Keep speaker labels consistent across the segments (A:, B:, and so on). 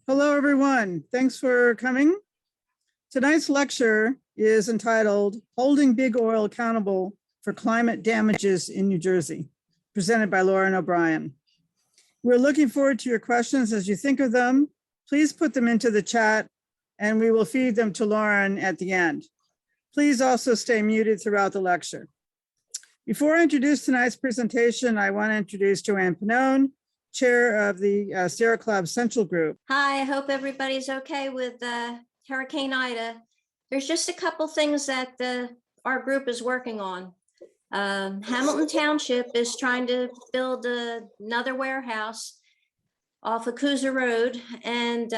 A: Hello, everyone. Thanks for coming. Tonight's lecture is entitled Holding Big Oil Accountable for Climate Damages in New Jersey, presented by Lauren O'Brien. We're looking forward to your questions. As you think of them, please put them into the chat and we will feed them to Lauren at the end. Please also stay muted throughout the lecture. Before I introduce tonight's presentation, I want to introduce Joanne Pannone, Chair of the Sierra Club Central Group.
B: Hi, I hope everybody's okay with Hurricane Ida. There's just a couple things that our group is working on. Hamilton Township is trying to build another warehouse off of Coosa Road, and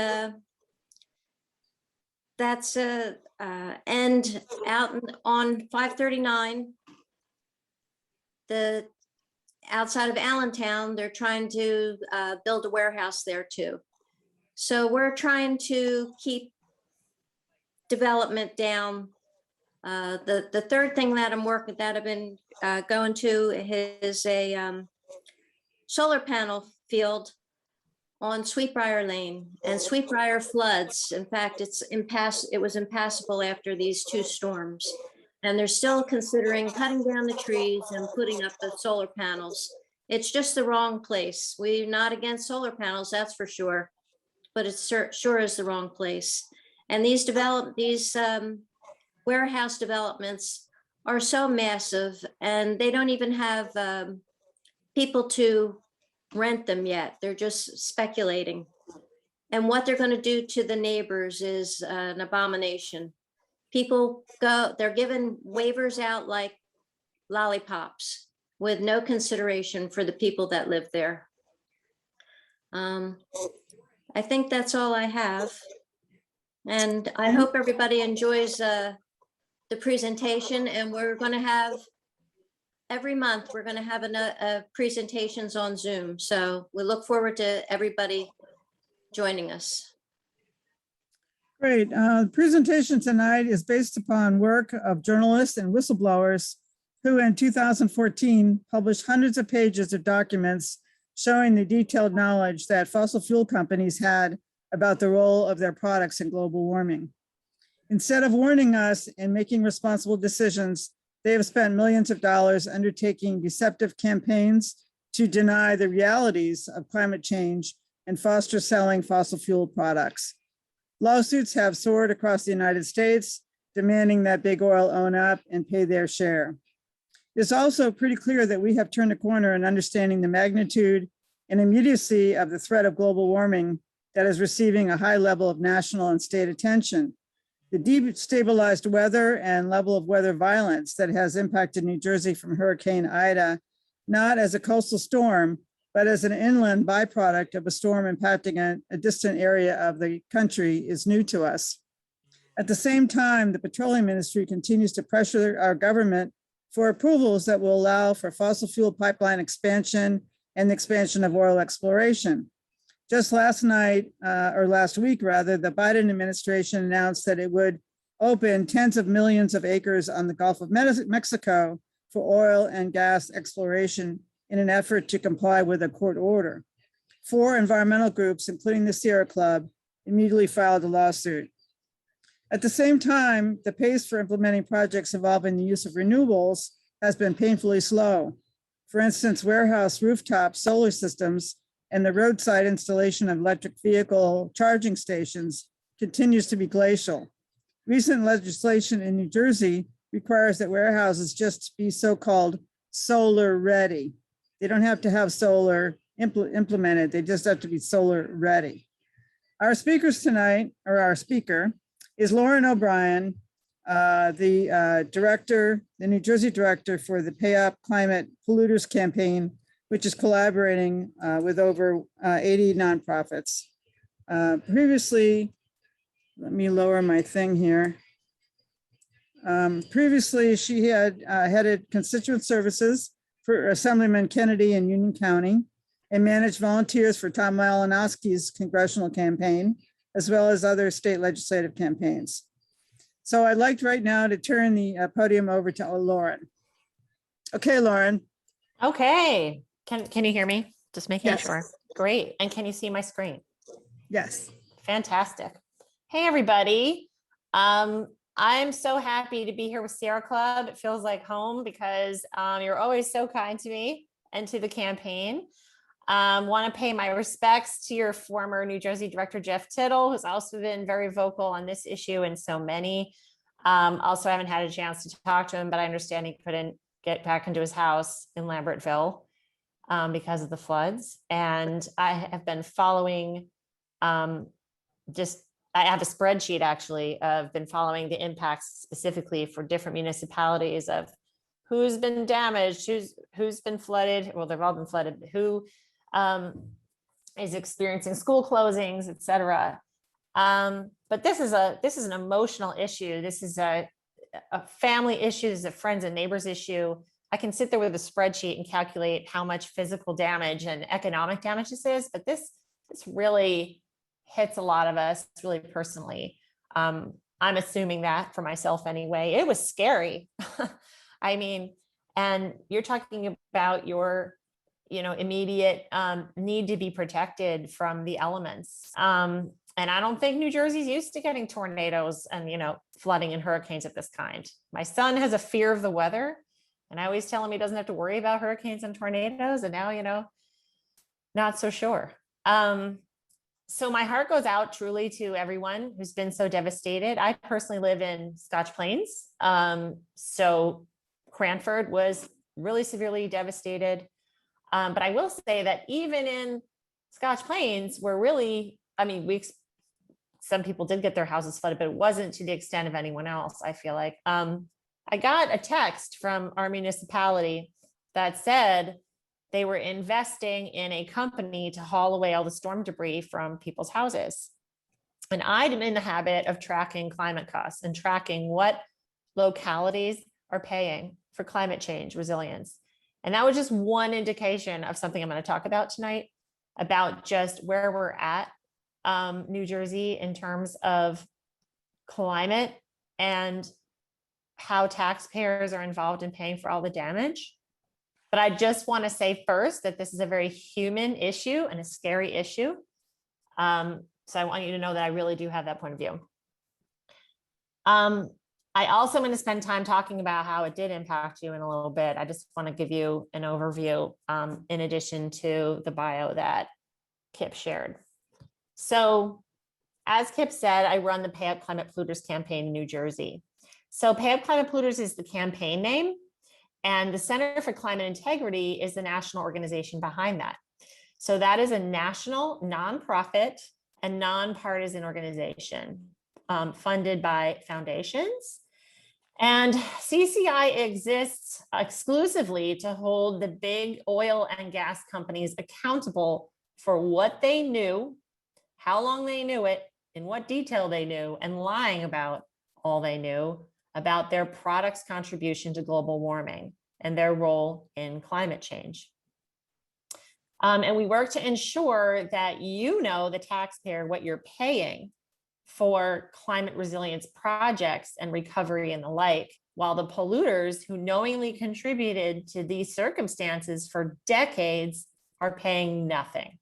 B: that's and out on 539, the outside of Allentown, they're trying to build a warehouse there too. So we're trying to keep development down. The third thing that I've been going to is a solar panel field on Sweetbriar Lane, and Sweetbriar floods. In fact, it was impassable after these two storms. And they're still considering cutting down the trees and putting up the solar panels. It's just the wrong place. We're not against solar panels, that's for sure, but it sure is the wrong place. And these warehouse developments are so massive, and they don't even have people to rent them yet. They're just speculating. And what they're going to do to the neighbors is an abomination. People they're given waivers out like lollipops with no consideration for the people that live there. I think that's all I have. And I hope everybody enjoys the presentation. And we're going to have, every month, we're going to have presentations on Zoom. So we look forward to everybody joining us.
A: Great. The presentation tonight is based upon work of journalists and whistleblowers who in 2014 published hundreds of pages of documents showing the detailed knowledge that fossil fuel companies had about the role of their products in global warming. Instead of warning us and making responsible decisions, they have spent millions of dollars undertaking deceptive campaigns to deny the realities of climate change and foster selling fossil fuel products. Lawsuits have soared across the United States, demanding that big oil own up and pay their share. It's also pretty clear that we have turned a corner in understanding the magnitude and immediacy of the threat of global warming that is receiving a high level of national and state attention. The destabilized weather and level of weather violence that has impacted New Jersey from Hurricane Ida, not as a coastal storm, but as an inland byproduct of a storm impacting a distant area of the country, is new to us. At the same time, the petroleum industry continues to pressure our government for approvals that will allow for fossil fuel pipeline expansion and the expansion of oil exploration. Just last week, the Biden administration announced that it would open tens of millions of acres on the Gulf of Mexico for oil and gas exploration in an effort to comply with a court order. 4 environmental groups, including the Sierra Club, immediately filed a lawsuit. At the same time, the pace for implementing projects involving the use of renewables has been painfully slow. For instance, warehouse rooftop solar systems and the roadside installation of electric vehicle charging stations continues to be glacial. Recent legislation in New Jersey requires that warehouses just be so-called solar ready. They don't have to have solar implemented. They just have to be solar ready. Our speakers tonight, or our speaker, is Lauren O'Brien, the New Jersey director for the Pay Up Climate Polluters campaign, which is collaborating with over 80 nonprofits. Previously, let me lower my thing here. Previously, she had headed constituent services for Assemblyman Kennedy in Union County and managed volunteers for Tom Malinowski's congressional campaign, as well as other state legislative campaigns. So I'd like right now to turn the podium over to Lauren. Okay, Lauren.
C: Okay. Can you hear me? Just making
A: Yes.
C: sure. Great. And can you see my screen?
A: Yes.
C: Fantastic. Hey, everybody. I'm so happy to be here with Sierra Club. It feels like home because you're always so kind to me and to the campaign. Want to pay my respects to your former New Jersey Director, Jeff Tittle, who's also been very vocal on this issue and so many. Also, I haven't had a chance to talk to him, but I understand he couldn't get back into his house in Lambertville because of the floods. And I have been following I have a spreadsheet actually of been following the impacts specifically for different municipalities of who's been damaged, who's been flooded. Well, they've all been flooded, who is experiencing school closings, et cetera. But this is an emotional issue. This is a family issue. This is a friends and neighbors issue. I can sit there with a spreadsheet and calculate how much physical damage and economic damage this is, but this really hits a lot of us really personally. I'm assuming that for myself anyway. It was scary. I mean, and you're talking about your, immediate need to be protected from the elements. And I don't think New Jersey's used to getting tornadoes and, flooding and hurricanes of this kind. My son has a fear of the weather, and I always tell him he doesn't have to worry about hurricanes and tornadoes. And now, not so sure. So my heart goes out truly to everyone who's been so devastated. I personally live in Scotch Plains. So Cranford was really severely devastated. But I will say that even in Scotch Plains, some people did get their houses flooded, but it wasn't to the extent of anyone else, I feel like. I got a text from our municipality that said they were investing in a company to haul away all the storm debris from people's houses. And I'm in the habit of tracking climate costs and tracking what localities are paying for climate change resilience. And that was just one indication of something I'm going to talk about tonight, about just where we're at, New Jersey, in terms of climate and how taxpayers are involved in paying for all the damage. But I just want to say first that this is a very human issue and a scary issue. So I want you to know that I really do have that point of view. I also am going to spend time talking about how it did impact you in a little bit. I just want to give you an overview in addition to the bio that Kip shared. So as Kip said, I run the Pay Up Climate Polluters campaign in New Jersey. So Pay Up Climate Polluters is the campaign name, and the Center for Climate Integrity is the national organization behind that. So that is a national nonprofit and nonpartisan organization funded by foundations. And CCI exists exclusively to hold the big oil and gas companies accountable for what they knew, how long they knew it, in what detail they knew, and lying about all they knew about their products' contribution to global warming and their role in climate change. And we work to ensure that the taxpayer, what you're paying for climate resilience projects and recovery and the like, while the polluters who knowingly contributed to these circumstances for decades are paying nothing.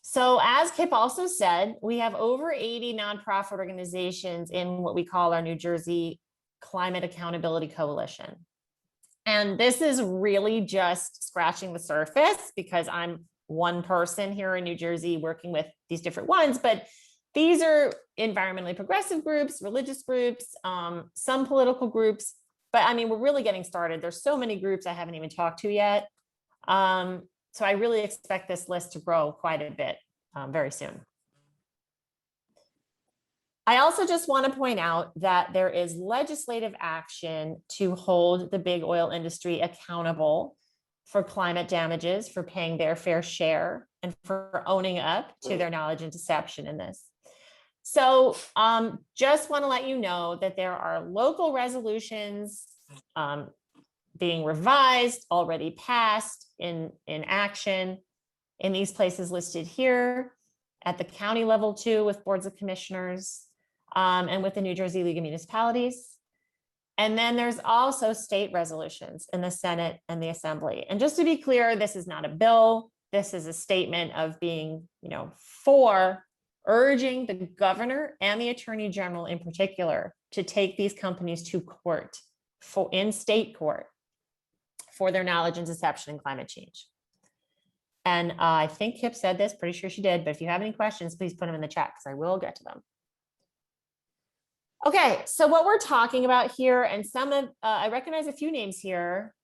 C: So as Kip also said, we have over 80 nonprofit organizations in what we call our New Jersey Climate Accountability Coalition. And this is really just scratching the surface because I'm one person here in New Jersey working with these different ones, but these are environmentally progressive groups, religious groups, some political groups, but I mean, we're really getting started. There's so many groups I haven't even talked to yet. So I really expect this list to grow quite a bit very soon. I also just want to point out that there is legislative action to hold the big oil industry accountable for climate damages, for paying their fair share, and for owning up to their knowledge and deception in this. So just want to let you know that there are local resolutions being revised, already passed, in action in these places listed here, at the county level too, with boards of commissioners, and with the New Jersey League of Municipalities. And then there's also state resolutions in the Senate and the Assembly. And just to be clear, this is not a bill. this is a statement of being, for urging the governor and the attorney general in particular to take these companies to court in state court for their knowledge and deception in climate change. And I think Kip said this, pretty sure she did, but if you have any questions, please put them in the chat because I will get to them. Okay, so what we're talking about here, and some of, I recognize a few names here.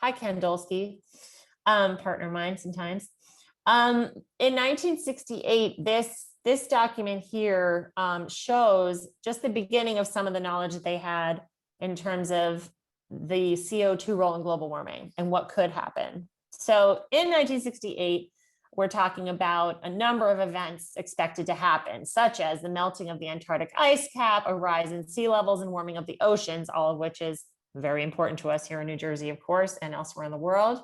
C: Hi, Ken Dolsky, partner of mine sometimes. In 1968, this document here shows just the beginning of some of the knowledge that they had in terms of the CO2 role in global warming and what could happen. So in 1968, we're talking about a number of events expected to happen, such as the melting of the Antarctic ice cap, a rise in sea levels, and warming of the oceans, all of which is very important to us here in New Jersey, of course, and elsewhere in the world.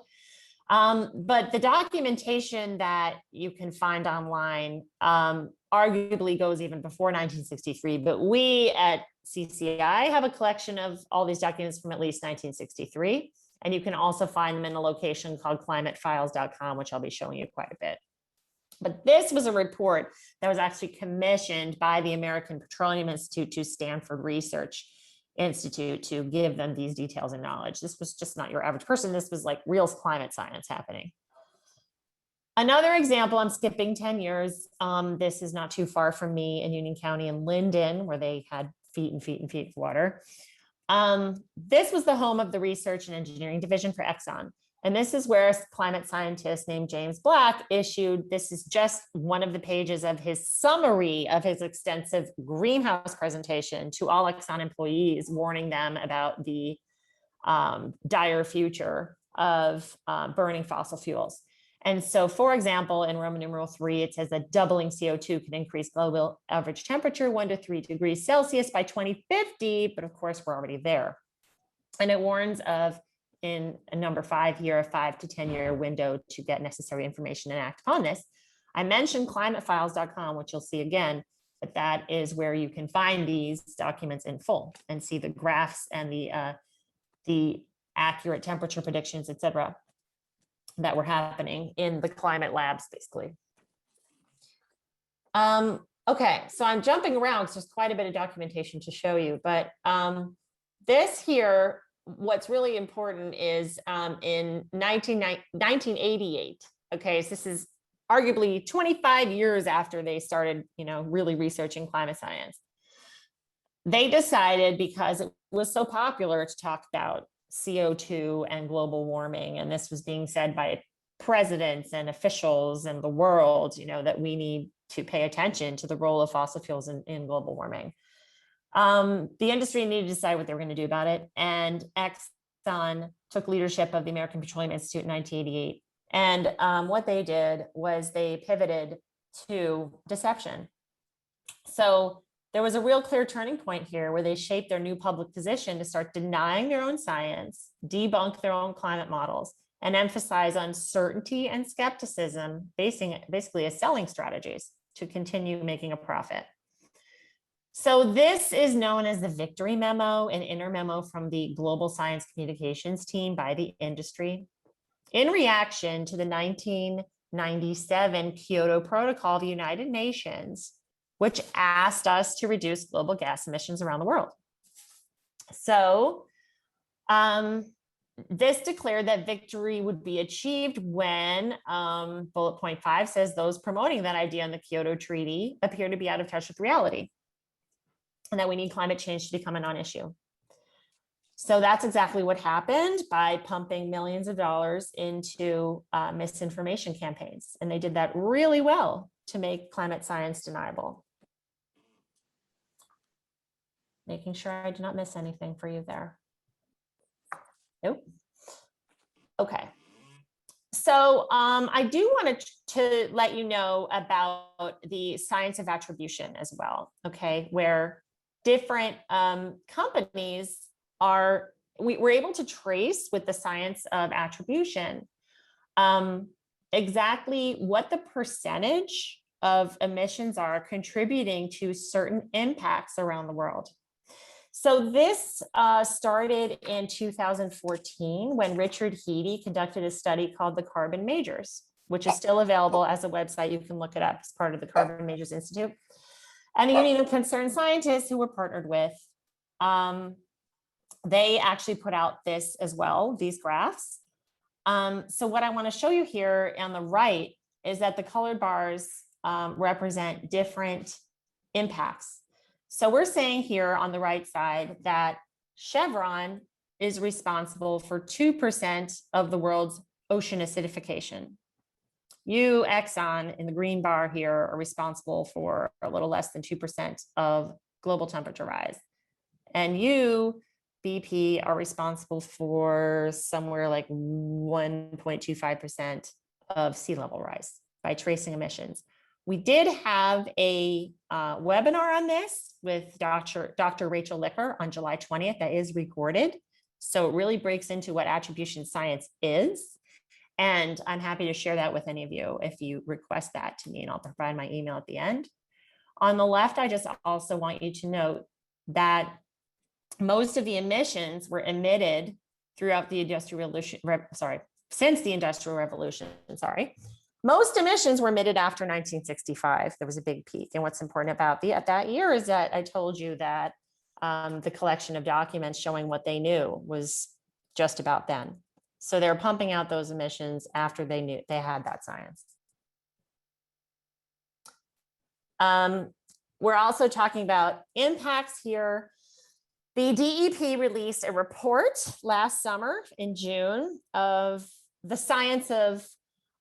C: But the documentation that you can find online arguably goes even before 1963, but we at CCI have a collection of all these documents from at least 1963. And you can also find them in a location called climatefiles.com, which I'll be showing you quite a bit. But this was a report that was actually commissioned by the American Petroleum Institute to Stanford Research Institute to give them these details and knowledge. This was just not your average person. This was like real climate science happening. Another example, I'm skipping 10 years. This is not too far from me in Union County in Linden, where they had feet and feet and feet of water. This was the home of the research and engineering division for Exxon. And this is where a climate scientist named James Black issued, this is just one of the pages of his summary of his extensive greenhouse presentation to all Exxon employees, warning them about the dire future of burning fossil fuels. And so, for example, in Roman numeral 3, it says that doubling CO2 can increase global average temperature 1 to 3 degrees Celsius by 2050, but of course, we're already there. And it warns of, in a number 5 here, a 5 to 10 year window to get necessary information and act upon this. I mentioned climatefiles.com, which you'll see again, but that is where you can find these documents in full and see the graphs and the accurate temperature predictions, et cetera, that were happening in the climate labs, basically. Okay, so I'm jumping around because there's quite a bit of documentation to show you, but this here, what's really important is in 1988, okay, so this is arguably 25 years after they started, really researching climate science. They decided, because it was so popular to talk about CO2 and global warming, and this was being said by presidents and officials in the world, that we need to pay attention to the role of fossil fuels in global warming. The industry needed to decide what they were going to do about it, and Exxon took leadership of the American Petroleum Institute in 1988, and what they did was they pivoted to deception. So there was a real clear turning point here where they shaped their new public position to start denying their own science, debunk their own climate models, and emphasize uncertainty and skepticism, basically as selling strategies to continue making a profit. So this is known as the Victory Memo, an inner memo from the Global Science Communications team by the industry, in reaction to the 1997 Kyoto Protocol of the United Nations, which asked us to reduce global gas emissions around the world. So this declared that victory would be achieved when bullet point 5 says those promoting that idea in the Kyoto Treaty appear to be out of touch with reality, and that we need climate change to become a non-issue. So that's exactly what happened by pumping millions of dollars into misinformation campaigns. And they did that really well to make climate science deniable. Making sure I do not miss anything for you there. Nope. Okay. So I do want to let you know about the science of attribution as well, okay, where different companies we're able to trace with the science of attribution exactly what the percentage of emissions are contributing to certain impacts around the world. So this started in 2014 when Richard Heady conducted a study called the Carbon Majors. which is still available as a website. You can look it up as part of the Carbon Majors Institute. And a Union of Concerned Scientists who we're partnered with, they actually put out this as well, these graphs. So what I want to show you here on the right is that the colored bars represent different impacts. So we're saying here on the right side that Chevron is responsible for 2% of the world's ocean acidification. You, Exxon, in the green bar here, are responsible for a little less than 2% of global temperature rise. And you, BP, are responsible for somewhere like 1.25% of sea level rise by tracing emissions. We did have a webinar on this with Dr. Rachel Licker on July 20th that is recorded. So it really breaks into what attribution science is. And I'm happy to share that with any of you if you request that to me, and I'll provide my email at the end. On the left, I just also want you to note that most of the emissions were emitted throughout the Industrial Revolution, since the Industrial Revolution, Most emissions were emitted after 1965. There was a big peak. And what's important about that year is that I told you that the collection of documents showing what they knew was just about then. So they're pumping out those emissions after they knew they had that science. We're also talking about impacts here. The DEP released a report last summer in June of the science of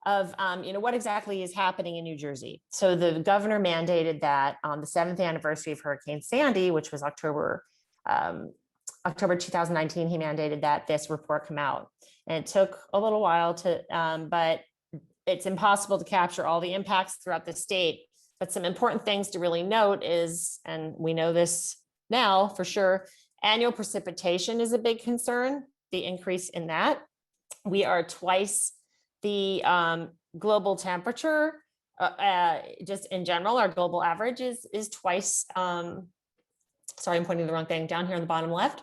C: what exactly is happening in New Jersey. So the governor mandated that on the 7th anniversary of Hurricane Sandy, which was October 2019, he mandated that this report come out. And it took a little while to, but it's impossible to capture all the impacts throughout the state. But some important things to really note is, and we know this now for sure, annual precipitation is a big concern, the increase in that. We are twice the global temperature, just in general, our global average is twice, sorry, I'm pointing the wrong thing, down here on the bottom left.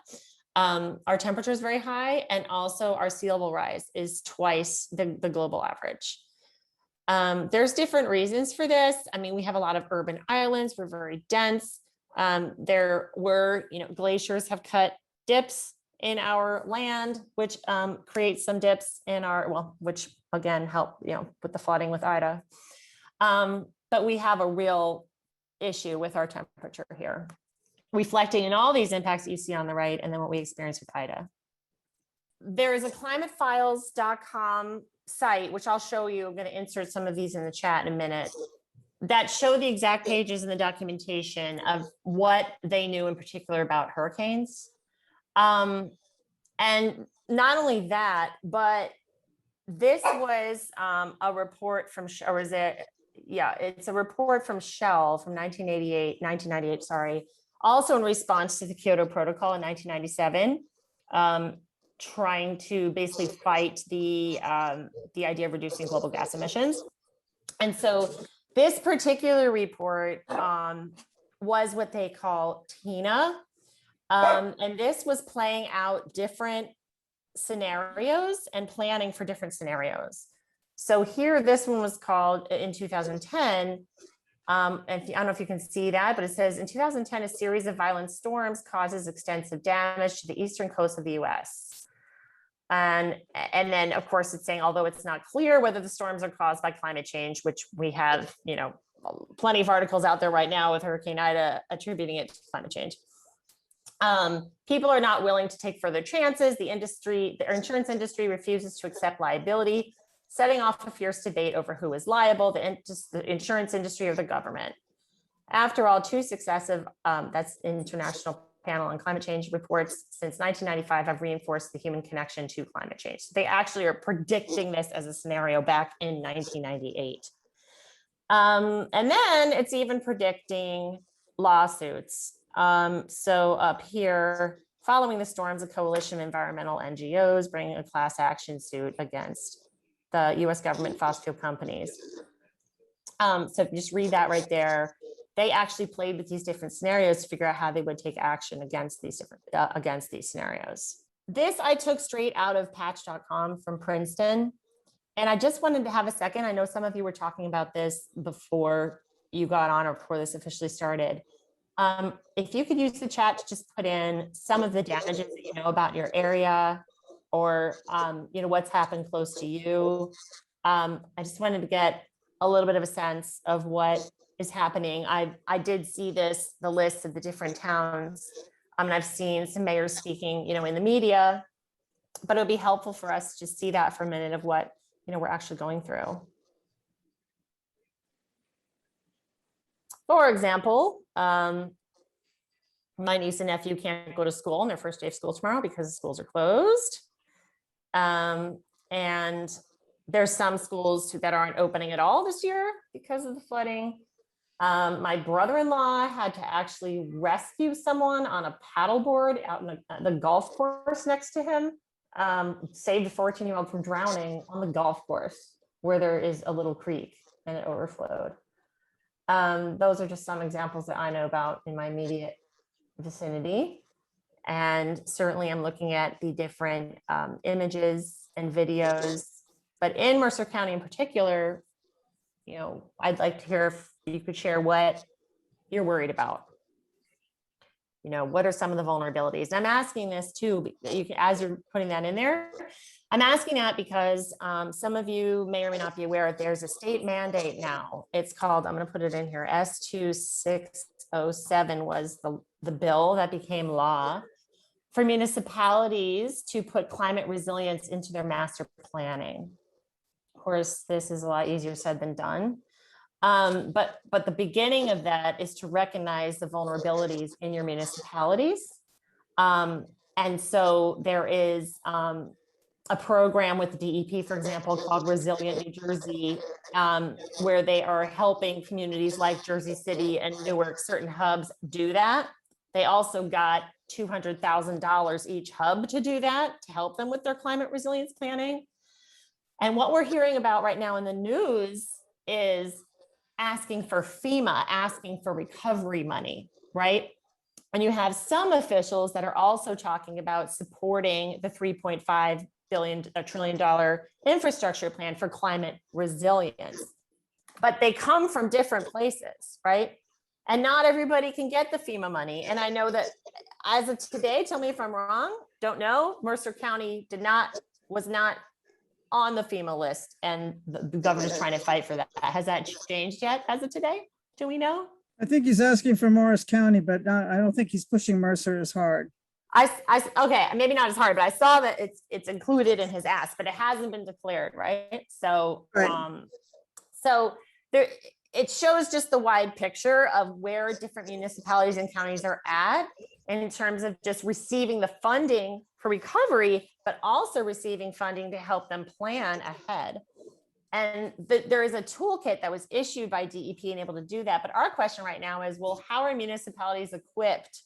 C: Our temperature is very high, and also our sea level rise is twice the global average. There's different reasons for this. I mean, we have a lot of urban islands, we're very dense. There were, glaciers have cut dips in our land, which creates some dips in our, which again help, with the flooding with Ida. But we have a real issue with our temperature here, reflecting in all these impacts that you see on the right, and then what we experience with Ida. There is a climatefiles.com site, which I'll show you. I'm going to insert some of these in the chat in a minute, that show the exact pages in the documentation of what they knew in particular about hurricanes. And not only that, but this was a report from, or is it? Yeah, it's a report from Shell from 1998, sorry. Also in response to the Kyoto Protocol in 1997, trying to basically fight the idea of reducing global gas emissions. And so this particular report was what they call TINA. And this was playing out different scenarios and planning for different scenarios. So here, this one was called in 2010. And I don't know if you can see that, but it says in 2010, a series of violent storms causes extensive damage to the eastern coast of the US. And then of course it's saying, although it's not clear whether the storms are caused by climate change, which we have, plenty of articles out there right now with Hurricane Ida attributing it to climate change. People are not willing to take further chances. The insurance industry refuses to accept liability, setting off a fierce debate over who is liable, the insurance industry or the government. After all, two successive, that's International Panel on Climate Change reports since 1995 have reinforced the human connection to climate change. They actually are predicting this as a scenario back in 1998. And then it's even predicting lawsuits. So up here, following the storms, a coalition of environmental NGOs bringing a class action suit against the US government fossil fuel companies. So just read that right there. They actually played with these different scenarios to figure out how they would take action against these scenarios. This I took straight out of patch.com from Princeton. And I just wanted to have a second. I know some of you were talking about this before you got on or before this officially started. If you could use the chat to just put in some of the damages that you know about your area, or what's happened close to you. I just wanted to get a little bit of a sense of what is happening. I did see the list of the different towns. And I've seen some mayors speaking, in the media, but it would be helpful for us to see that for a minute of what, we're actually going through. For example, my niece and nephew can't go to school on their first day of school tomorrow because the schools are closed. And there's some schools that aren't opening at all this year because of the flooding. My brother-in-law had to actually rescue someone on a paddleboard out in the golf course next to him, saved a 14-year-old from drowning on the golf course where there is a little creek and it overflowed. Those are just some examples that I know about in my immediate vicinity. And certainly I'm looking at the different images and videos, but in Mercer County in particular, I'd like to hear if you could share what you're worried about. What are some of the vulnerabilities? And I'm asking this too, as you're putting that in there, I'm asking that because some of you may or may not be aware there's a state mandate now. It's called, I'm going to put it in here, S2607 was the bill that became law for municipalities to put climate resilience into their master planning. Of course, this is a lot easier said than done. But the beginning of that is to recognize the vulnerabilities in your municipalities. And so there is a program with the DEP, for example, called Resilient New Jersey, where they are helping communities like Jersey City and Newark, certain hubs, do that. They also got $200,000 each hub to do that, to help them with their climate resilience planning. And what we're hearing about right now in the news is asking for FEMA, asking for recovery money, right? And you have some officials that are also talking about supporting the $3.5 trillion infrastructure plan for climate resilience. But they come from different places, right? And not everybody can get the FEMA money. And I know that as of today, tell me if I'm wrong, don't know, Mercer County was not on the FEMA list, and the governor's trying to fight for that. Has that changed yet as of today? Do we know?
A: I think he's asking for Morris County, but I don't think he's pushing Mercer as hard.
C: Okay, maybe not as hard, but I saw that it's included in his ask, but it hasn't been declared, right? So,
A: Right.
C: So there, it shows just the wide picture of where different municipalities and counties are at in terms of just receiving the funding for recovery, but also receiving funding to help them plan ahead. And there is a toolkit that was issued by DEP and able to do that. But our question right now is, well, how are municipalities equipped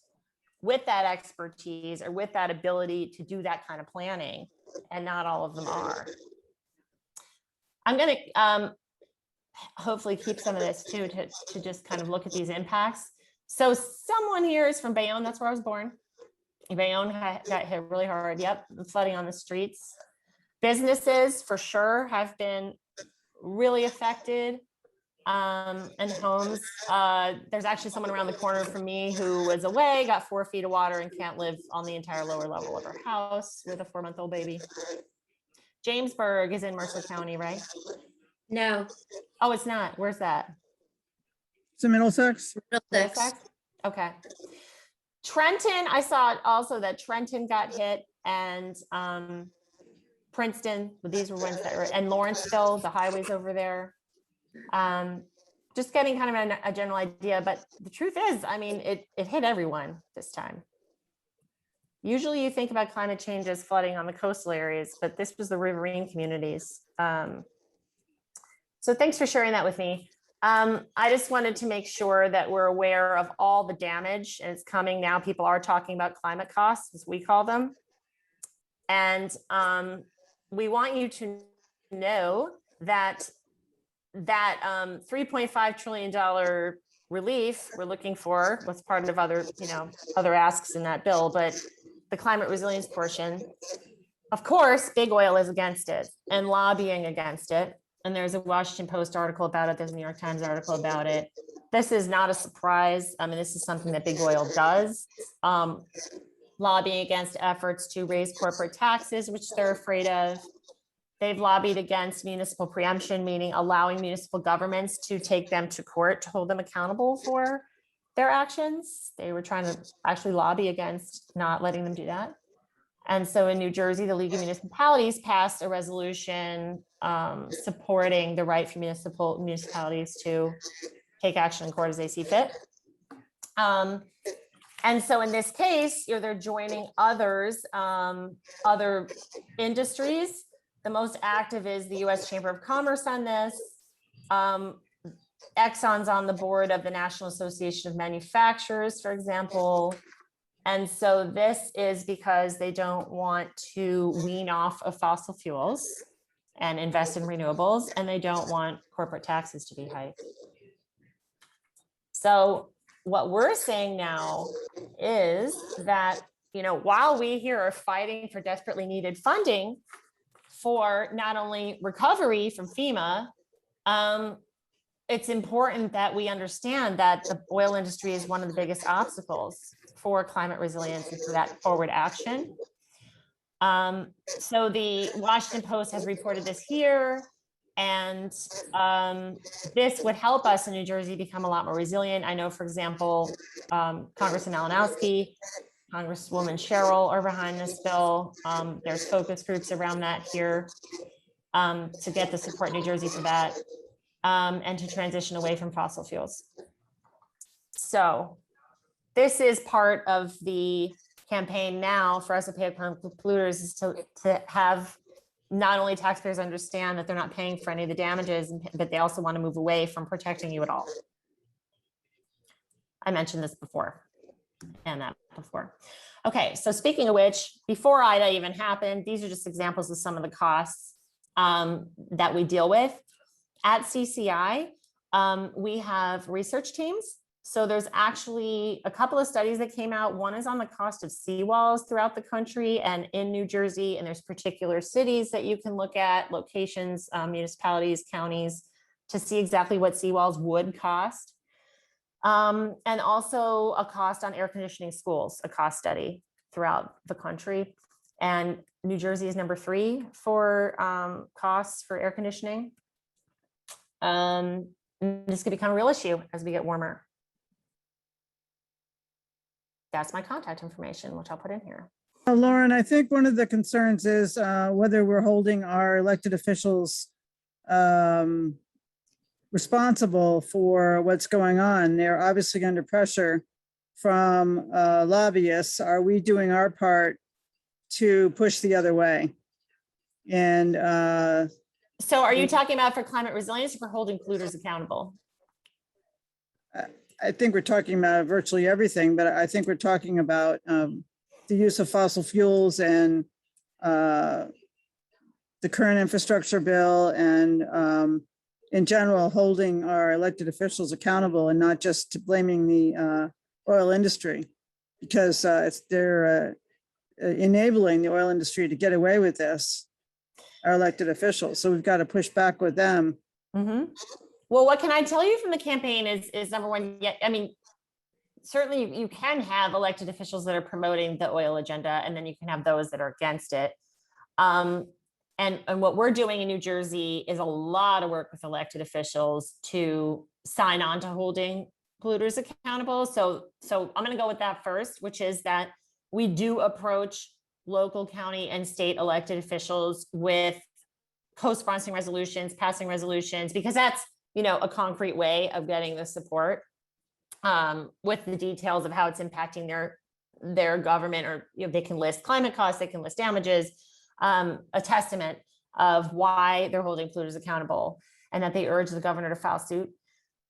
C: with that expertise or with that ability to do that kind of planning? And not all of them are. I'm going to hopefully keep some of this too, to just kind of look at these impacts. So someone here is from Bayonne. That's where I was born. Bayonne got hit really hard. Yep, the flooding on the streets. Businesses for sure have been really affected, and homes. There's actually someone around the corner from me who was away, got 4 feet of water, and can't live on the entire lower level of her house with a 4-month-old baby. Jamesburg is in Mercer County, right?
B: No.
C: Oh, it's not. Where's that?
A: It's in Middlesex.
B: Middlesex.
C: Okay. Trenton, I saw also that Trenton got hit, and Princeton, but these were ones that were, and Lawrenceville, the highways over there. Just getting kind of a general idea, but the truth is, I mean, it hit everyone this time. Usually you think about climate change as flooding on the coastal areas, but this was the riverine communities. So thanks for sharing that with me. I just wanted to make sure that we're aware of all the damage, and it's coming now. People are talking about climate costs, as we call them. And we want you to know that $3.5 trillion relief we're looking for was part of other asks in that bill, but the climate resilience portion of course, big oil is against it and lobbying against it. And there's a Washington Post article about it. There's a New York Times article about it. This is not a surprise. I mean, this is something that big oil does. Lobbying against efforts to raise corporate taxes, which they're afraid of. They've lobbied against municipal preemption, meaning allowing municipal governments to take them to court to hold them accountable for their actions. They were trying to actually lobby against not letting them do that. And so in New Jersey, the League of Municipalities passed a resolution supporting the right for municipalities to take action in court as they see fit. And so in this case, they're joining others, other industries. The most active is the U.S. Chamber of Commerce on this. Exxon's on the board of the National Association of Manufacturers, for example. And so this is because they don't want to wean off of fossil fuels and invest in renewables, and they don't want corporate taxes to be hiked. So what we're saying now is that, while we here are fighting for desperately needed funding for not only recovery from FEMA, it's important that we understand that the oil industry is one of the biggest obstacles for climate resilience and for that forward action. So the Washington Post has reported this here, and this would help us in New Jersey become a lot more resilient. I know, for example, Congressman Malinowski, Congresswoman Cheryl are behind this bill. There's focus groups around that here to get the support in New Jersey for that, and to transition away from fossil fuels. So this is part of the campaign now for us to pay polluters, is to have not only taxpayers understand that they're not paying for any of the damages, but they also want to move away from protecting you at all. I mentioned this before and that before. Okay, so speaking of which, before IDA even happened, these are just examples of some of the costs that we deal with. At CCI, we have research teams. So there's actually a couple of studies that came out. One is on the cost of seawalls throughout the country and in New Jersey, and there's particular cities that you can look at, locations, municipalities, counties, to see exactly what seawalls would cost. And also a cost on air conditioning schools, a cost study throughout the country. And New Jersey is number 3 for costs for air conditioning. This could become a real issue as we get warmer. That's my contact information, which I'll put in here.
A: Lauren, I think one of the concerns is whether we're holding our elected officials responsible for what's going on. They're obviously under pressure from lobbyists. Are we doing our part to push the other way? And
C: so are you talking about for climate resilience or for holding polluters accountable?
A: I think we're talking about virtually everything, but I think we're talking about the use of fossil fuels and the current infrastructure bill, and in general, holding our elected officials accountable and not just blaming the oil industry, because they're enabling the oil industry to get away with this, our elected officials. So we've got to push back with them.
C: Mm-hmm. Well, what can I tell you from the campaign is number one, I mean, certainly you can have elected officials that are promoting the oil agenda, and then you can have those that are against it. And what we're doing in New Jersey is a lot of work with elected officials to sign on to holding polluters accountable. So I'm going to go with that first, which is that we do approach local, county, and state elected officials with co-sponsoring resolutions, passing resolutions, because that's, a concrete way of getting the support with the details of how it's impacting their government, or they can list climate costs, they can list damages, a testament of why they're holding polluters accountable, and that they urge the governor to file suit.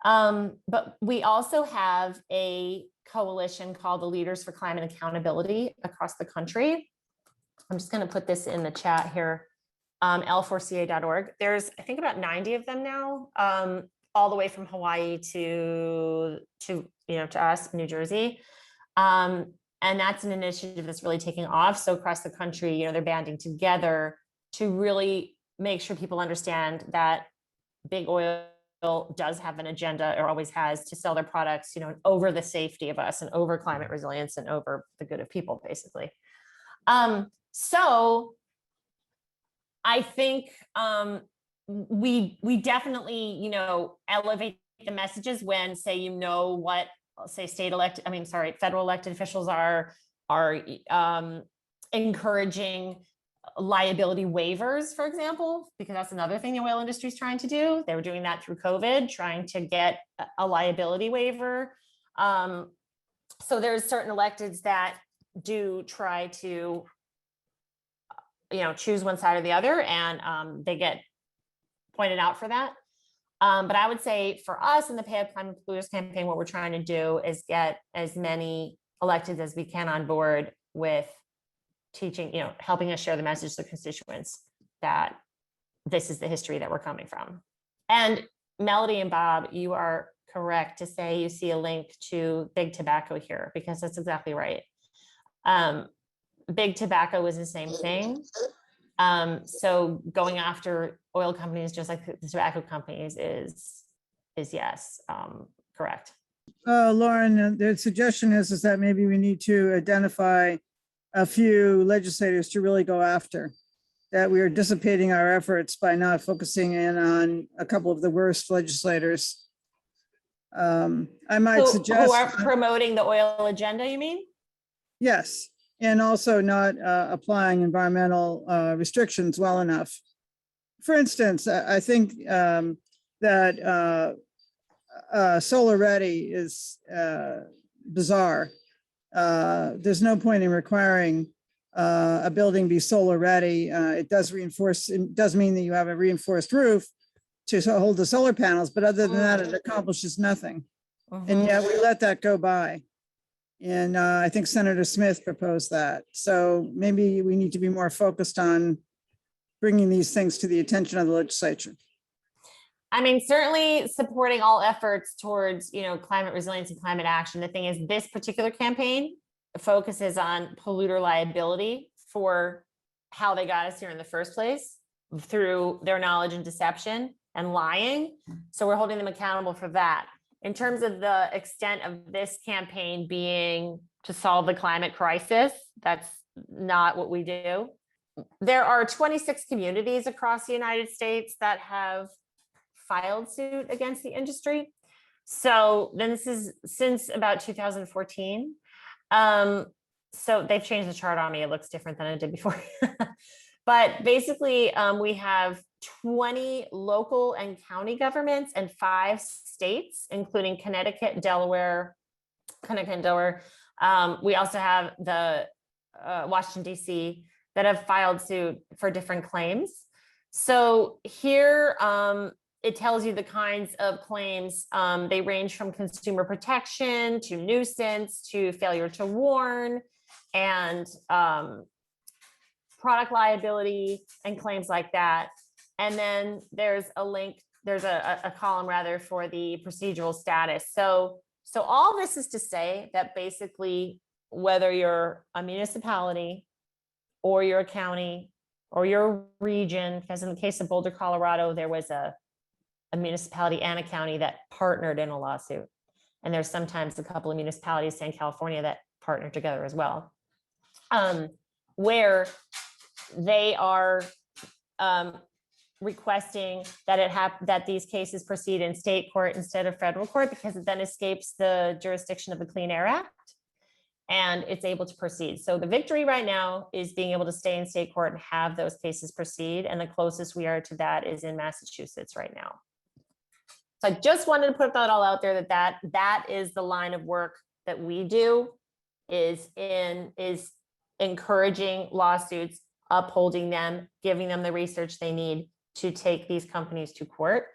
C: But we also have a coalition called the Leaders for Climate Accountability across the country. I'm just going to put this in the chat here. L4CA.org. There's, I think, about 90 of them now, all the way from Hawaii to us, New Jersey. And that's an initiative that's really taking off. So across the country, you know, they're banding together to really make sure people understand that big oil does have an agenda, or always has, to sell their products, you know, over the safety of us and over climate resilience and over the good of people, basically. So I think we definitely, you know, elevate the messages when, say, you know, what, say, federal elected officials are encouraging liability waivers, for example, because that's another thing the oil industry is trying to do. They were doing that through COVID, trying to get a liability waiver. So there's certain electeds that do try to, you know, choose one side or the other, and they get pointed out for that. But I would say for us in the Pay Up Climate Polluters campaign, what we're trying to do is get as many electeds as we can on board with teaching, you know, helping us share the message to the constituents that this is the history that we're coming from. And Melody and Bob, you are correct to say you see a link to big tobacco here, because that's exactly right. Big tobacco is the same thing. So going after oil companies, just like the tobacco companies, is yes, correct.
A: Lauren, the suggestion is that maybe we need to identify a few legislators to really go after, that we are dissipating our efforts by not focusing in on a couple of the worst legislators. I might suggest.
C: Who are promoting the oil agenda, you mean?
A: Yes, and also not applying environmental restrictions well enough. For instance, I think that solar ready is bizarre. There's no point in requiring a building be solar ready. It does mean that you have a reinforced roof to hold the solar panels, but other than that, it accomplishes nothing. And yet we let that go by. And I think Senator Smith proposed that. So maybe we need to be more focused on bringing these things to the attention of the legislature.
C: I mean, certainly supporting all efforts towards, you know, climate resilience and climate action. The thing is, this particular campaign focuses on polluter liability for how they got us here in the first place, through their knowledge and deception and lying. So we're holding them accountable for that. In terms of the extent of this campaign being to solve the climate crisis, that's not what we do. There are 26 communities across the United States that have filed suit against the industry. So then this is since about 2014. So they've changed the chart on me. It looks different than it did before. But basically, we have 20 local and county governments and 5 states, including Connecticut, Delaware. We also have the Washington, D.C. that have filed suit for different claims. So here, it tells you the kinds of claims. They range from consumer protection to nuisance to failure to warn and product liability and claims like that. And then there's a link, there's a column rather for the procedural status. So all this is to say that basically, whether you're a municipality or you're a county or you're a region, because in the case of Boulder, Colorado, there was a municipality and a county that partnered in a lawsuit. And there's sometimes a couple of municipalities, say in California, that partner together as well, where they are requesting that that these cases proceed in state court instead of federal court, because it then escapes the jurisdiction of the Clean Air Act and it's able to proceed. So the victory right now is being able to stay in state court and have those cases proceed. And the closest we are to that is in Massachusetts right now. So I just wanted to put that all out there, that is the line of work that we do, is encouraging lawsuits, upholding them, giving them the research they need to take these companies to court.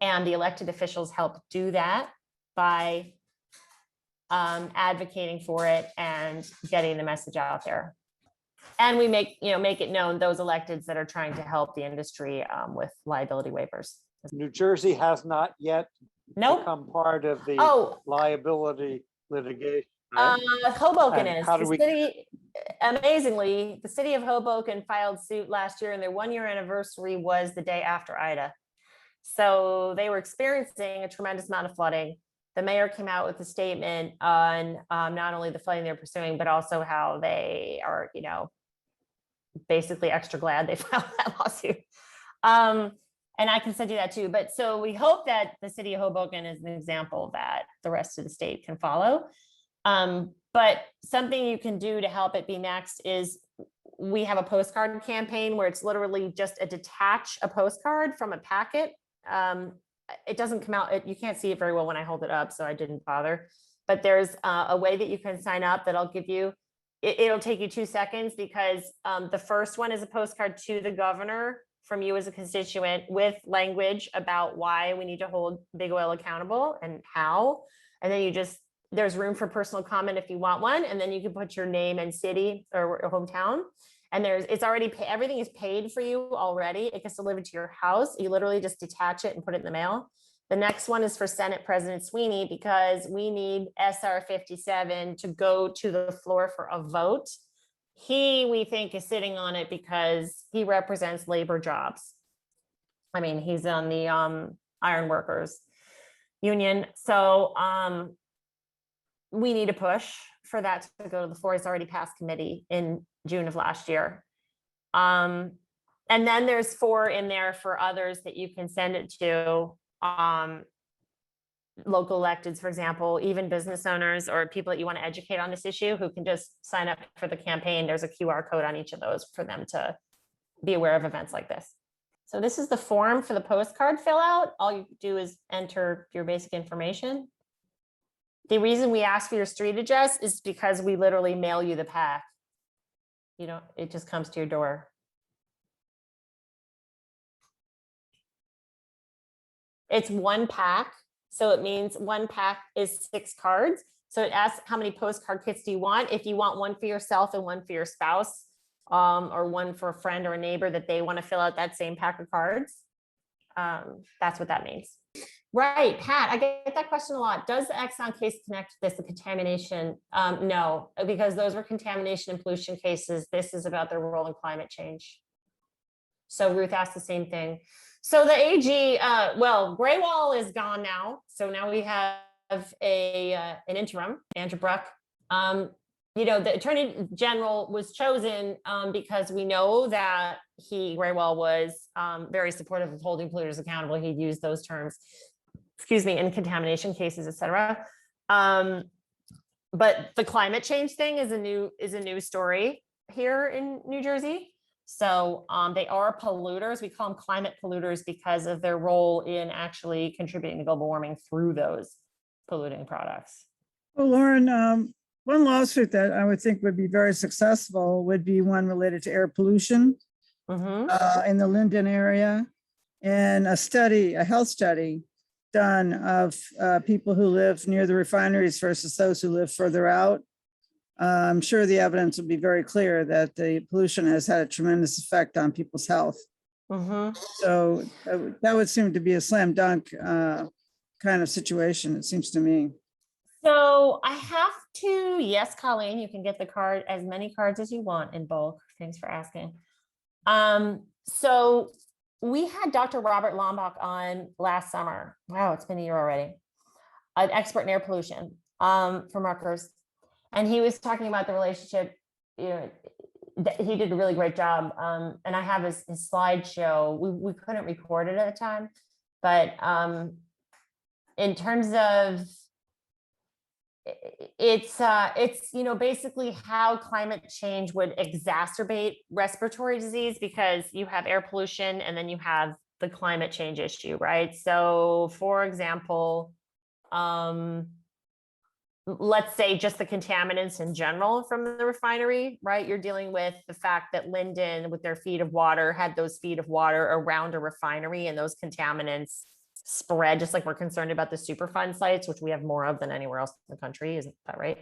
C: And the elected officials help do that by advocating for it and getting the message out there. And we make it known, those electeds that are trying to help the industry with liability waivers.
D: New Jersey has not yet
C: Nope.
D: become part of the liability litigation. right?
C: Hoboken
D: And
C: is.
D: how do
C: The
D: we-
C: city, amazingly, the city of Hoboken filed suit last year and their 1-year anniversary was the day after Ida. So they were experiencing a tremendous amount of flooding. The mayor came out with a statement on not only the flooding they're pursuing, but also how they are, basically extra glad they filed that lawsuit. And I can send you that too. But so we hope that the city of Hoboken is an example that the rest of the state can follow. But something you can do to help it be next is we have a postcard campaign where it's literally just detach a postcard from a packet. It doesn't come out, you can't see it very well when I hold it up, so I didn't bother. But there's a way that you can sign up that I'll give you. It'll take you 2 seconds because the first one is a postcard to the governor from you as a constituent with language about why we need to hold Big Oil accountable and how. And then there's room for personal comment if you want one. And then you can put your name and city or hometown. And everything is paid for you already. It gets delivered to your house. You literally just detach it and put it in the mail. The next one is for Senate President Sweeney because we need SR 57 to go to the floor for a vote. We think, is sitting on it because he represents labor jobs. I mean, he's on the iron workers union. So we need a push for that to go to the floor. It's already passed committee in June of last year. And then there's 4 in there for others that you can send it to. Local electeds, for example, even business owners or people that you want to educate on this issue who can just sign up for the campaign. There's a QR code on each of those for them to be aware of events like this. So this is the form for the postcard fill out. All you do is enter your basic information. The reason we ask for your street address is because we literally mail you the pack. It just comes to your door. It's 1 pack. So it means 1 pack is 6 cards. So it asks how many postcard kits do you want? If you want one for yourself and one for your spouse, or one for a friend or a neighbor that they want to fill out that same pack of cards. That's what that means. Right, Pat, I get that question a lot. Does the Exxon case connect to this, the contamination? No, because those were contamination and pollution cases. This is about their role in climate change. So Ruth asked the same thing. So the AG, Graywall is gone now. So now we have an interim, Andrew Bruck. The Attorney General was chosen because we know that Graywall was very supportive of holding polluters accountable. He used those terms, in contamination cases, et cetera. But the climate change thing is a new story here in New Jersey. So they are polluters. We call them climate polluters because of their role in actually contributing to global warming through those polluting products.
A: Well, Lauren, one lawsuit that I would think would be very successful would be one related to air pollution in the Linden area, and a health study done of people who live near the refineries versus those who live further out. I'm sure the evidence will be very clear that the pollution has had a tremendous effect on people's health. So that would seem to be a slam dunk kind of situation, it seems to me.
C: So I have to, yes, Colleen, you can get the card, as many cards as you want in bulk. Thanks for asking. So we had Dr. Robert Lombach on last summer. Wow, it's been a year already. An expert in air pollution from Rutgers. And he was talking about the relationship, he did a really great job. And I have his slideshow. We couldn't record it at the time, but in terms of, it's basically how climate change would exacerbate respiratory disease, because you have air pollution and then you have the climate change issue, right? So for example, let's say just the contaminants in general from the refinery, right? You're dealing with the fact that Linden, with their feet of water, had those feet of water around a refinery, and those contaminants spread, just like we're concerned about the Superfund sites, which we have more of than anywhere else in the country. Isn't that right?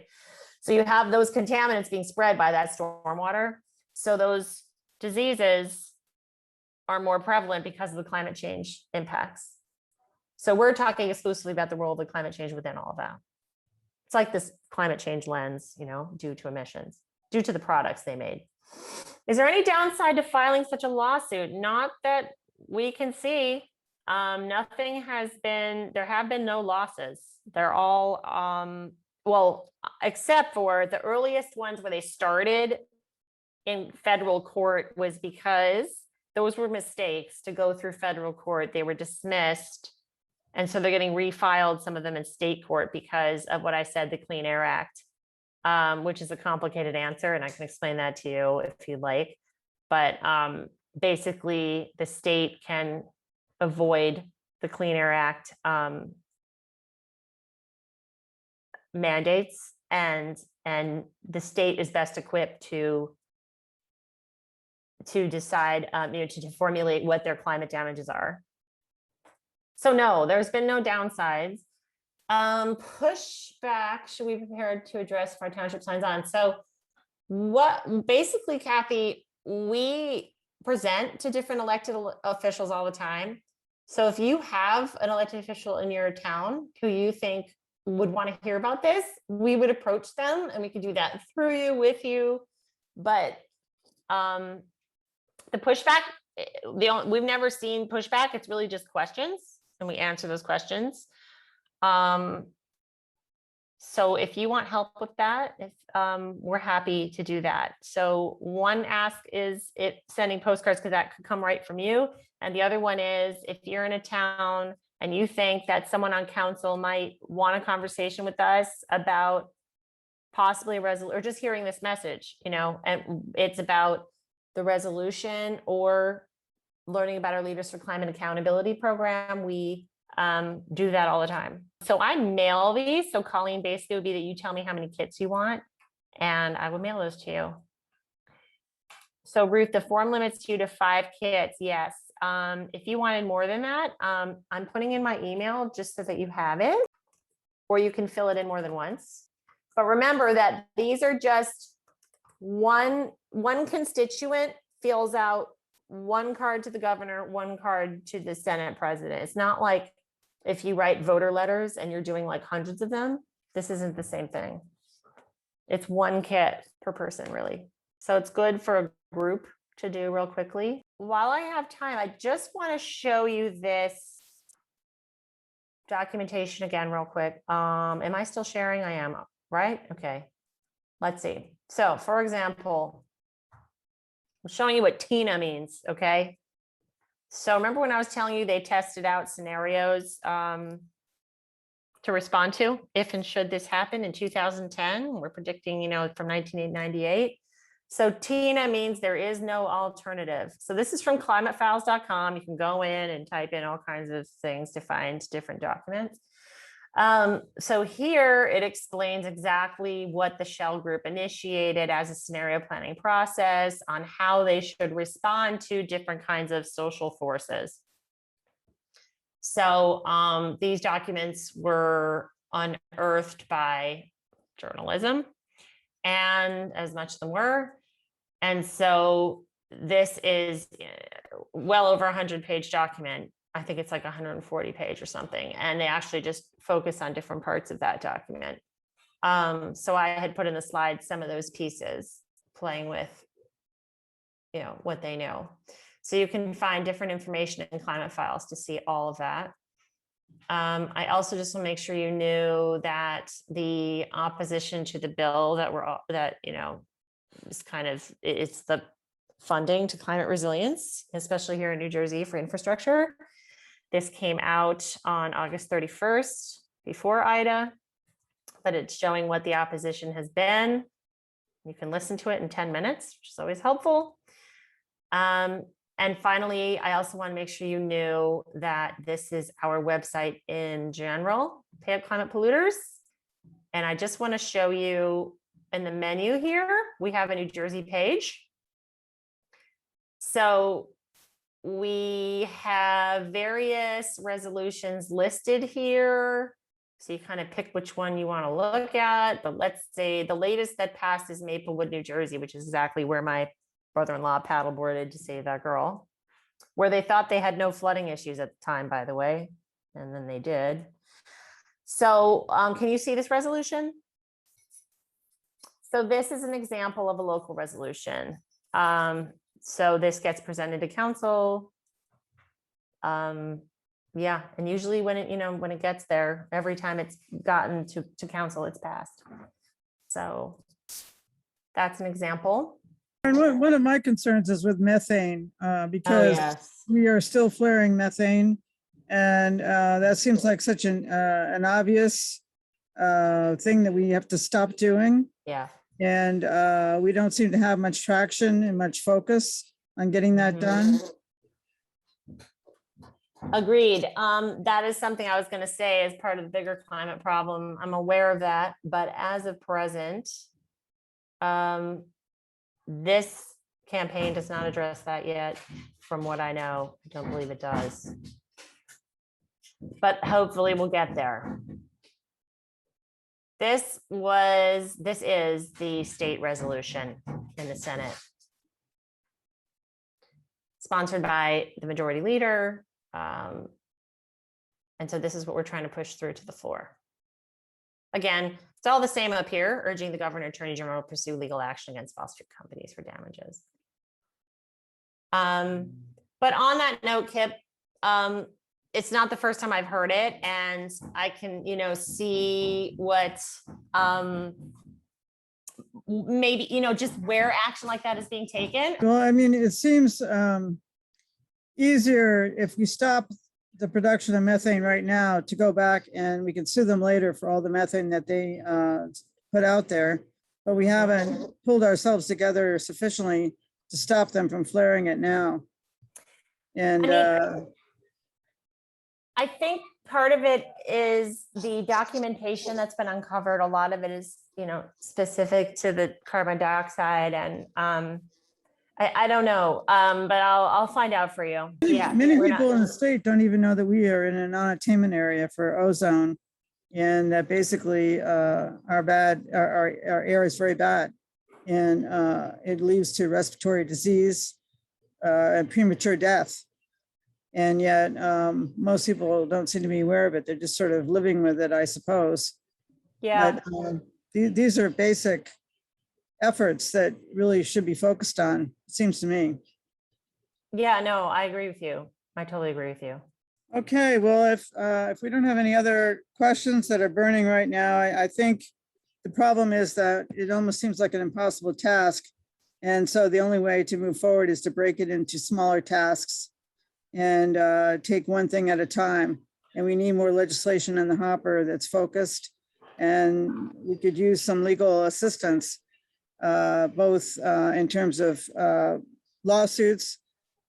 C: So you have those contaminants being spread by that stormwater. So those diseases are more prevalent because of the climate change impacts. So we're talking exclusively about the role of the climate change within all of that. It's like this climate change lens, due to emissions, due to the products they made. Is there any downside to filing such a lawsuit? Not that we can see. Nothing has been, there have been no losses. They're all, well, except for the earliest ones where they started in federal court was because those were mistakes to go through federal court. They were dismissed. And so they're getting refiled, some of them in state court because of what I said, the Clean Air Act, which is a complicated answer. And I can explain that to you if you'd like. But basically the state can avoid the Clean Air Act mandates, and the state is best equipped to decide, to formulate what their climate damages are. So no, there's been no downsides. Pushback, should we be prepared to address if our township signs on? So what basically, Kathy, we present to different elected officials all the time. So if you have an elected official in your town who you think would want to hear about this, we would approach them and we could do that through you, with you. But the pushback, we've never seen pushback. It's really just questions and we answer those questions. So if you want help with that, we're happy to do that. So one ask is sending postcards, because that could come right from you. And the other one is if you're in a town and you think that someone on council might want a conversation with us about possibly a resolution or just hearing this message, and it's about the resolution or learning about our Leaders for Climate Accountability program, we do that all the time. So I mail these. So Colleen, basically would be that you tell me how many kits you want and I will mail those to you. So Ruth, the form limits you to 5 kits. Yes. If you wanted more than that, I'm putting in my email just so that you have it, or you can fill it in more than once. But remember that these are just one constituent fills out 1 card to the governor, 1 card to the Senate president. It's not like if you write voter letters and you're doing like hundreds of them, this isn't the same thing. It's 1 kit per person, really. So it's good for a group to do real quickly. While I have time, I just want to show you this documentation again real quick. Am I still sharing? I am, right? Okay. Let's see. So for example, I'm showing you what TINA means, okay? So remember when I was telling you they tested out scenarios to respond to if and should this happen in 2010? We're predicting, from 1998. So TINA means there is no alternative. So this is from climatefiles.com. You can go in and type in all kinds of things to find different documents. So here it explains exactly what the Shell Group initiated as a scenario planning process on how they should respond to different kinds of social forces. So these documents were unearthed by journalism, and as much of them were. And so this is well over 100-page document. I think it's like 140 page or something. And they actually just focus on different parts of that document. So I had put in the slide some of those pieces playing with, what they know. So you can find different information in Climate Files to see all of that. I also just want to make sure you knew that the opposition to the bill is kind of, it's the funding to climate resilience, especially here in New Jersey for infrastructure. This came out on August 31st before Ida, but it's showing what the opposition has been. You can listen to it in 10 minutes, which is always helpful. And finally, I also want to make sure you knew that this is our website in general, Pay Up Climate Polluters. And I just want to show you in the menu here, we have a New Jersey page. So we have various resolutions listed here. So you kind of pick which one you want to look at. But let's say the latest that passed is Maplewood, New Jersey, which is exactly where my brother-in-law paddleboarded to save that girl, where they thought they had no flooding issues at the time, by the way, and then they did. So can you see this resolution? So this is an example of a local resolution. So this gets presented to council. Yeah, and usually when when it gets there, every time it's gotten to council, it's passed. So that's an example.
A: And one of my concerns is with methane,
C: Oh,
A: because
C: yes.
A: we are still flaring methane. And that seems like such an obvious thing that we have to stop doing.
C: Yeah.
A: And we don't seem to have much traction and much focus on getting that
C: Mhm.
A: done.
C: Agreed. That is something I was going to say as part of the bigger climate problem. I'm aware of that, but as of present, this campaign does not address that yet. From what I know, I don't believe it does. But hopefully we'll get there. This is the state resolution in the Senate. Sponsored by the majority leader. And so this is what we're trying to push through to the floor. Again, it's all the same up here, urging the governor, attorney general to pursue legal action against fossil companies for damages. But on that note, Kip, it's not the first time I've heard it, and I can, see what maybe, just where action like that is being taken.
A: Well, I mean, it seems easier if we stop the production of methane right now to go back and we can sue them later for all the methane that they put out there. But we haven't pulled ourselves together sufficiently to stop them from flaring it now. And
C: I think part of it is the documentation that's been uncovered. A lot of it is, specific to the carbon dioxide, and I don't know, but I'll find out for you. Yeah,
A: many people in the state don't even know that we are in a non-attainment area for ozone, and that basically our air is very bad, and it leads to respiratory disease and premature death. And yet most people don't seem to be aware of it. They're just sort of living with it, I suppose.
C: Yeah.
A: But these are basic efforts that really should be focused on, it seems to me.
C: Yeah, no, I agree with you. I totally agree with you.
A: Okay, well, if we don't have any other questions that are burning right now, I think the problem is that it almost seems like an impossible task. And so the only way to move forward is to break it into smaller tasks and take one thing at a time. And we need more legislation in the hopper that's focused. And we could use some legal assistance, both in terms of lawsuits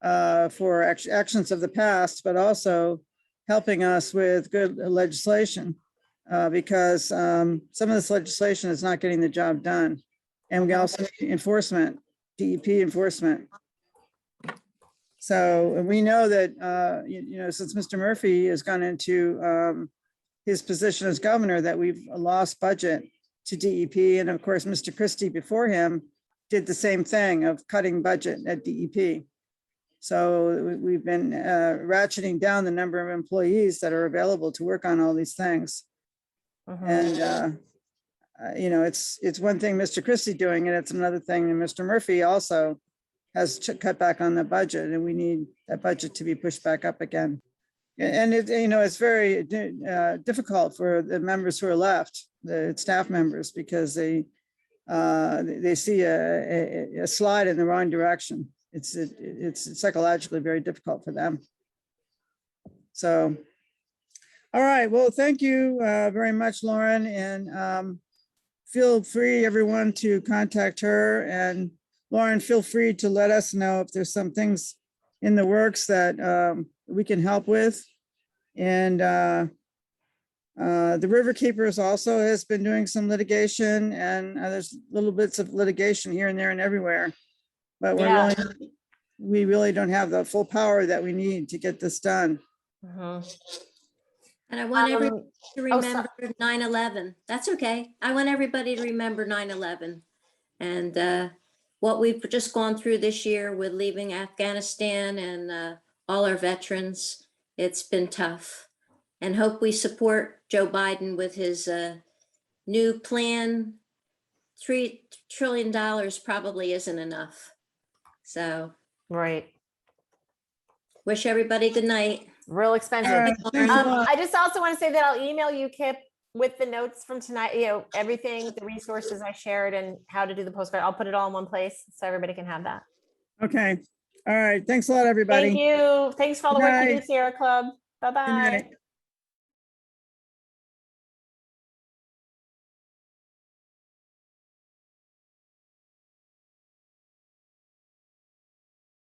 A: for actions of the past, but also helping us with good legislation, because some of this legislation is not getting the job done. And we also need enforcement, DEP enforcement. So we know that, since Mr. Murphy has gone into his position as governor, that we've lost budget to DEP. And of course, Mr. Christie before him did the same thing of cutting budget at DEP. So we've been ratcheting down the number of employees that are available to work on all these things. And, it's one thing Mr. Christie doing, and it's another thing that Mr. Murphy also has cut back on the budget, and we need that budget to be pushed back up again. And it's very difficult for the members who are left, the staff members, because they see a slide in the wrong direction. It's psychologically very difficult for them. So, all right. Well, thank you very much, Lauren, and feel free, everyone, to contact her. And Lauren, feel free to let us know if there's some things in the works that we can help with. And the River Keepers also has been doing some litigation, and there's little bits of litigation here and there and everywhere. But we really don't have the full power that we need to get this done.
B: And I want everybody to remember 9/11. That's okay. I want everybody to remember 9/11 and what we've just gone through this year with leaving Afghanistan and all our veterans. It's been tough. and hope we support Joe Biden with his new plan. $3 trillion probably isn't enough. So
C: Right.
B: wish everybody good night.
C: Real
A: All
C: expensive.
A: right, thanks a lot.
C: I just also want to say that I'll email you, Kip, with the notes from tonight, you know, everything, the resources I shared and how to do the postcard. I'll put it all in one place so everybody can have that.
A: Okay. All right. Thanks a lot, everybody.
C: Thank you. Thanks for all the
A: Good
C: work you do,
A: night.
C: Sierra Club.
A: Good
C: Bye-bye.
A: night.